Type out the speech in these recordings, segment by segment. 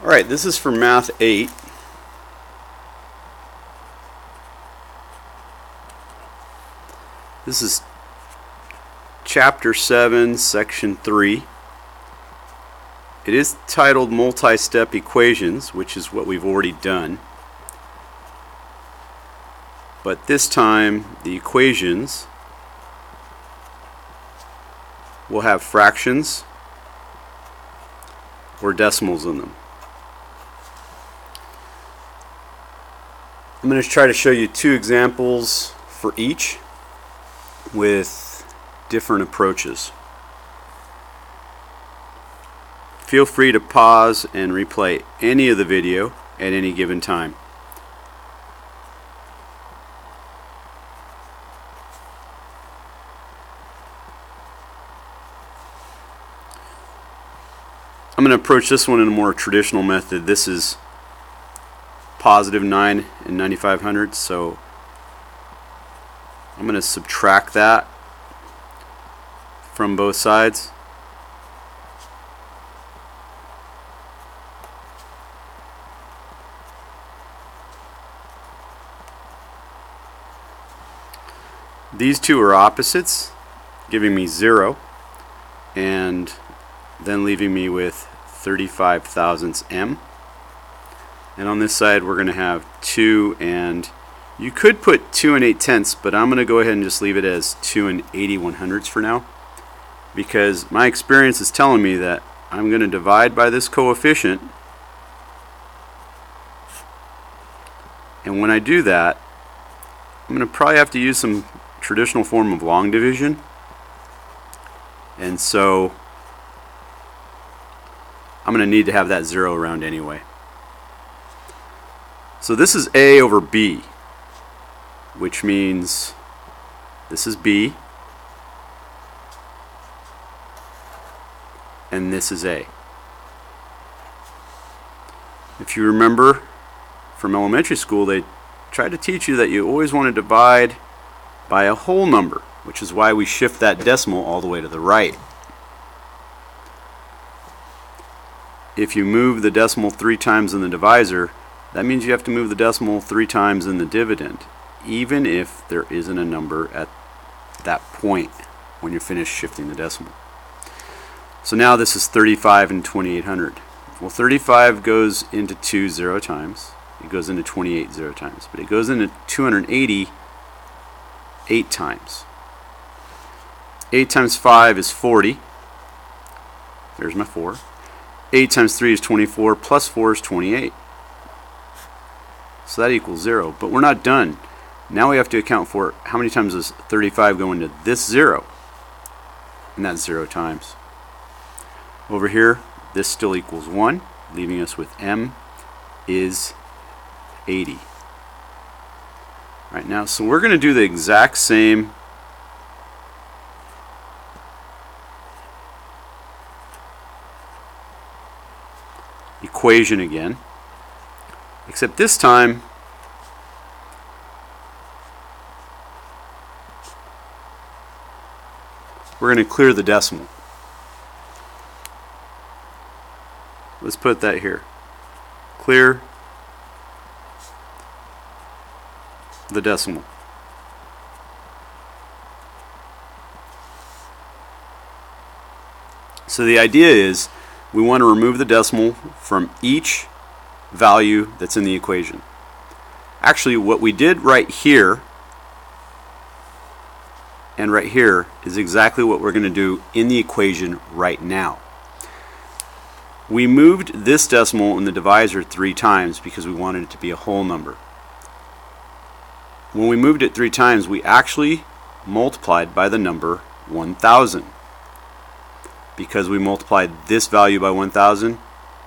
Alright, this is for Math 8. This is Chapter 7, Section 3. It is titled Multi-Step Equations, which is what we've already done. But this time, the equations will have fractions or decimals in them. I'm going to try to show you two examples for each with different approaches. Feel free to pause and replay any of the video at any given time. I'm going to approach this one in a more traditional method. This is positive 9 and 95/100, so I'm going to subtract that from both sides. These two are opposites, giving me 0 and then leaving me with 35 thousandths m. And on this side we're going to have 2, and you could put 2 and 8/10, but I'm going to go ahead and just leave it as 2 and 81/100 for now, because my experience is telling me that I'm going to divide by this coefficient, and when I do that I'm going to probably have to use some traditional form of long division, and so I'm going to need to have that 0 around anyway. So this is A over B, which means this is B and this is A. If you remember from elementary school, they tried to teach you that you always want to divide by a whole number, which is why we shift that decimal all the way to the right. If you move the decimal 3 times in the divisor, that means you have to move the decimal 3 times in the dividend, even if there isn't a number at that point when you're finished shifting the decimal. So now this is 35 and 2800. Well, 35 goes into 2 0 times. It goes into 28 0 times. But it goes into 280 8 times. 8 times 5 is 40. There's my 4. 8 times 3 is 24, plus 4 is 28. So that equals 0. But we're not done. Now we have to account for how many times does 35 go into this 0. And that's 0 times. Over here, this still equals 1, leaving us with m is 80. Alright, now, so we're going to do the exact same equation again, except this time we're going to clear the decimal. Let's put that here. Clear the decimal. So the idea is we want to remove the decimal from each value that's in the equation. Actually, what we did right here and right here is exactly what we're going to do in the equation right now. We moved this decimal in the divisor 3 times because we wanted it to be a whole number. When we moved it 3 times, we actually multiplied by the number 1000. Because we multiplied this value by 1000,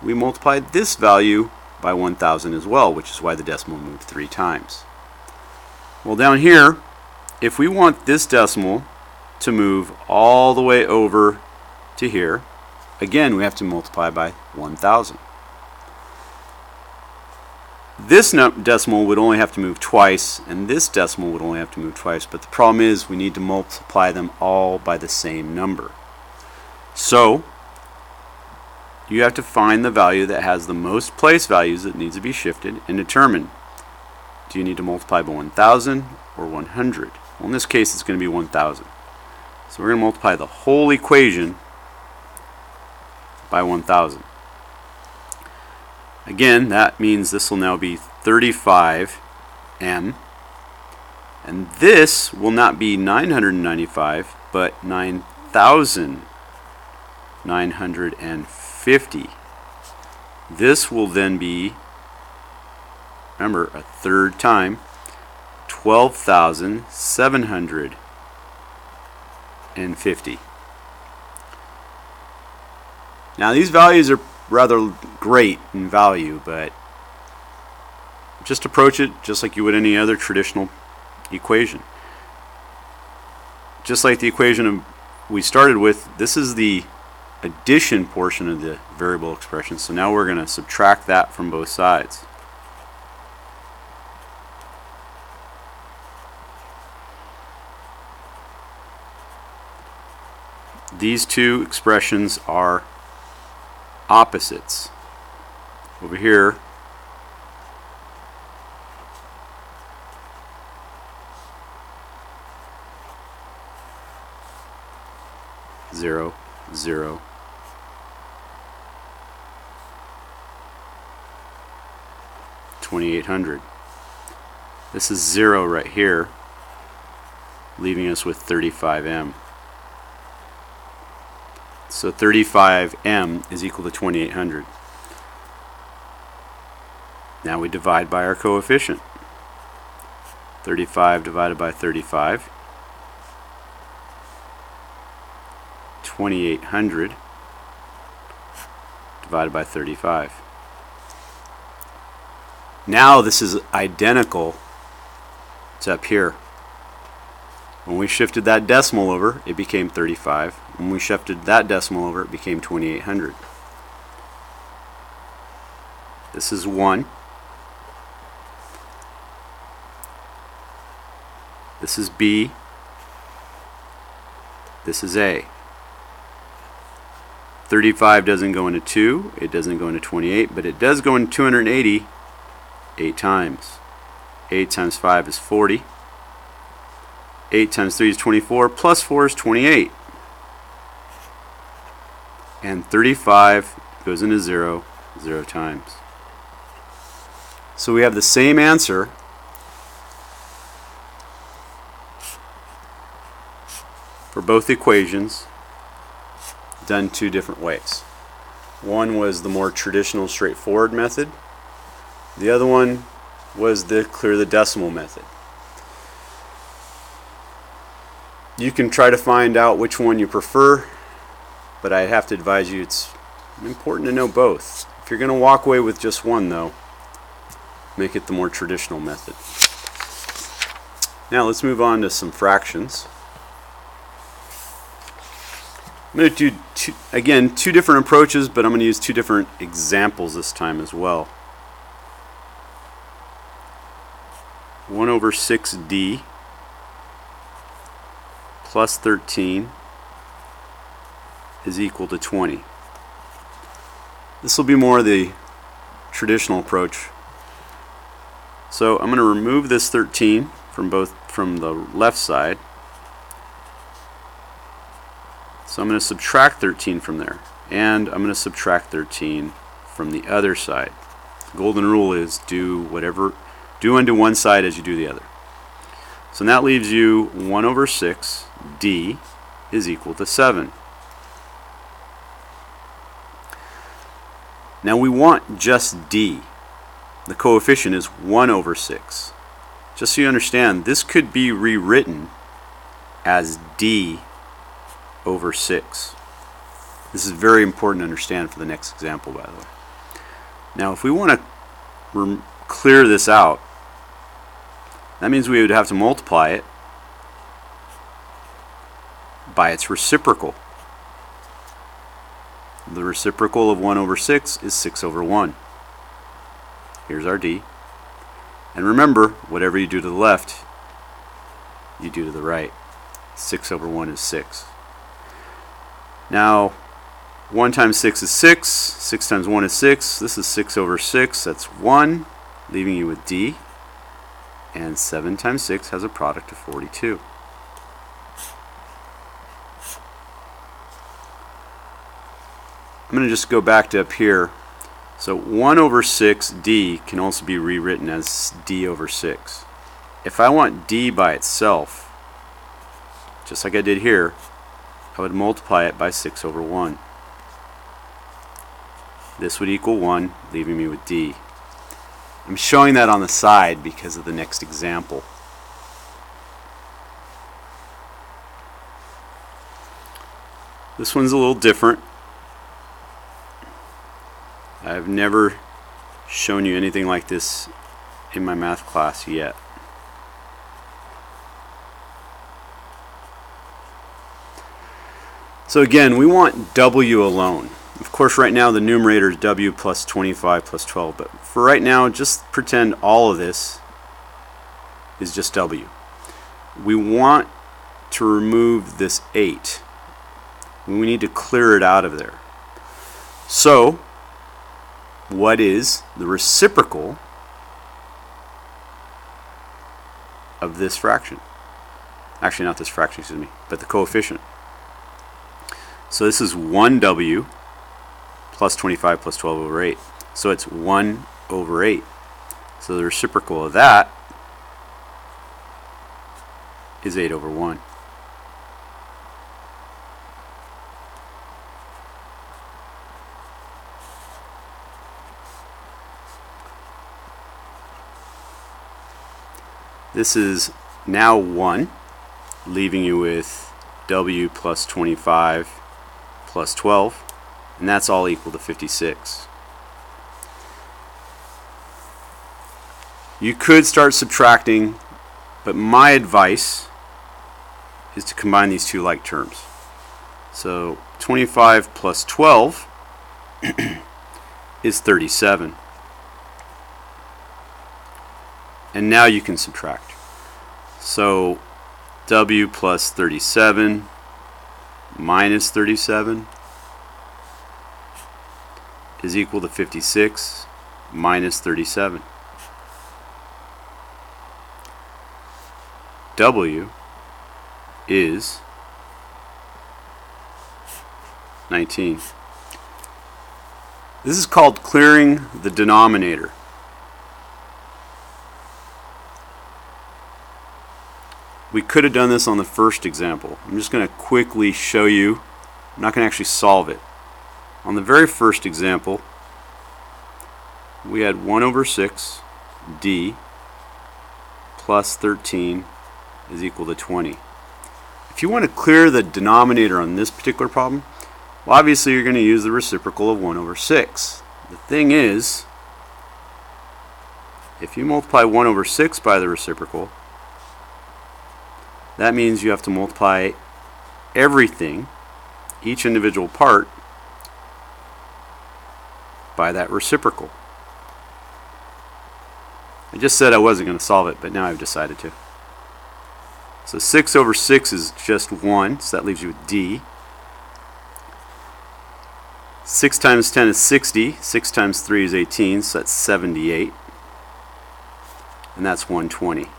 we multiplied this value by 1000 as well, which is why the decimal moved 3 times. Well, down here, if we want this decimal to move all the way over to here, again we have to multiply by 1000. This decimal would only have to move twice, and this decimal would only have to move twice, but the problem is we need to multiply them all by the same number. So you have to find the value that has the most place values that needs to be shifted and determine, do you need to multiply by 1,000 or 100? Well, in this case, it's going to be 1,000. So we're going to multiply the whole equation by 1,000. Again, that means this will now be 35m, and this will not be 995, but 9,950. This will then be, remember, a third time, 12,750. Now these values are rather great in value, but just approach it just like you would any other traditional equation. Just like the equation we started with, this is the addition portion of the variable expression, so now we're going to subtract that from both sides. These two expressions are opposites. Over here, zero, zero. $2,800. This is 0 right here, leaving us with 35m. So 35m is equal to 2,800. Now we divide by our coefficient. 35 divided by 35. 2,800 divided by 35. Now this is identical to up here. When we shifted that decimal over, it became 35. When we shifted that decimal over, it became 2,800. This is 1. This is B. This is A. 35 doesn't go into 2, it doesn't go into 28, but it does go into 280 8 times. 8 times 5 is 40. 8 times 3 is 24, plus 4 is 28. And 35 goes into 0 times. So we have the same answer for both equations, done two different ways. One was the more traditional straightforward method. The other one was the clear the decimal method. You can try to find out which one you prefer, but I have to advise you it's important to know both. If you're going to walk away with just one though, make it the more traditional method. Now let's move on to some fractions. I'm going to do two different approaches, but I'm going to use two different examples this time as well. 1 over 6d plus 13 is equal to 20. This will be more the traditional approach. So I'm going to remove this 13 from the left side. So I'm going to subtract 13 from there, and I'm going to subtract 13 from the other side. The golden rule is do unto one side as you do the other. So that leaves you 1 over 6 d is equal to 7. Now we want just d. The coefficient is 1 over 6. Just so you understand, this could be rewritten as d over 6. This is very important to understand for the next example, by the way. Now if we want to clear this out, that means we would have to multiply it by its reciprocal. The reciprocal of 1 over 6 is 6 over 1. Here's our d. And remember, whatever you do to the left, you do to the right. 6 over 1 is 6. Now, 1 times 6 is 6. 6 times 1 is 6. This is 6 over 6. That's 1, leaving you with D. And 7 times 6 has a product of 42. I'm going to just go back to up here. So 1 over 6D can also be rewritten as D over 6. If I want D by itself, just like I did here, I would multiply it by 6 over 1. This would equal 1, leaving me with D. I'm showing that on the side because of the next example. This one's a little different. I've never shown you anything like this in my math class yet. So again, we want W alone. Of course, right now the numerator is W plus 25 plus 12, but for right now, just pretend all of this is just W. We want to remove this 8. We need to clear it out of there. So, what is the reciprocal of this fraction? Actually, not this fraction, excuse me, but the coefficient. So this is 1W plus 25 plus 12 over 8. So it's 1 over 8. So the reciprocal of that is 8 over 1. This is now 1, leaving you with W plus 25 plus 12, and that's all equal to 56. You could start subtracting, but my advice is to combine these two like terms. So 25 plus 12 is 37. And now you can subtract. So W plus 37 minus 37 is equal to 56 minus 37. W is 19. This is called clearing the denominator. We could have done this on the first example. I'm just going to quickly show you. I'm not going to actually solve it. On the very first example, we had 1 over 6 D plus 13 is equal to 20. If you want to clear the denominator on this particular problem, well, obviously you're going to use the reciprocal of 1 over 6. The thing is, if you multiply 1 over 6 by the reciprocal, that means you have to multiply everything, each individual part, by that reciprocal. I just said I wasn't going to solve it, but now I've decided to. So 6 over 6 is just 1, so that leaves you with D. 6 times 10 is 60. 6 times 3 is 18, so that's 78. And that's 120.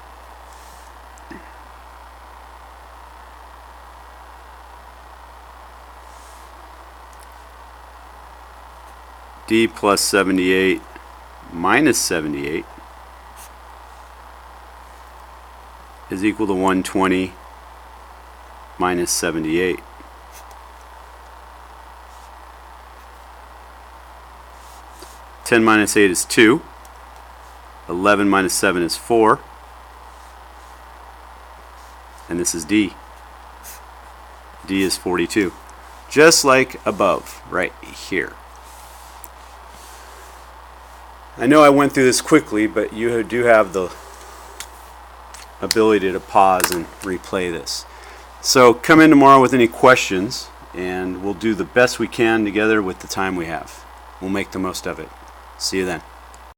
D plus 78 minus 78 is equal to 120 minus 78. Ten minus 8 is 2. 11 minus 7 is 4. And this is D. D is 42. Just like above, right here. I know I went through this quickly, but you do have the ability to pause and replay this. So come in tomorrow with any questions, and we'll do the best we can together with the time we have. We'll make the most of it. See you then.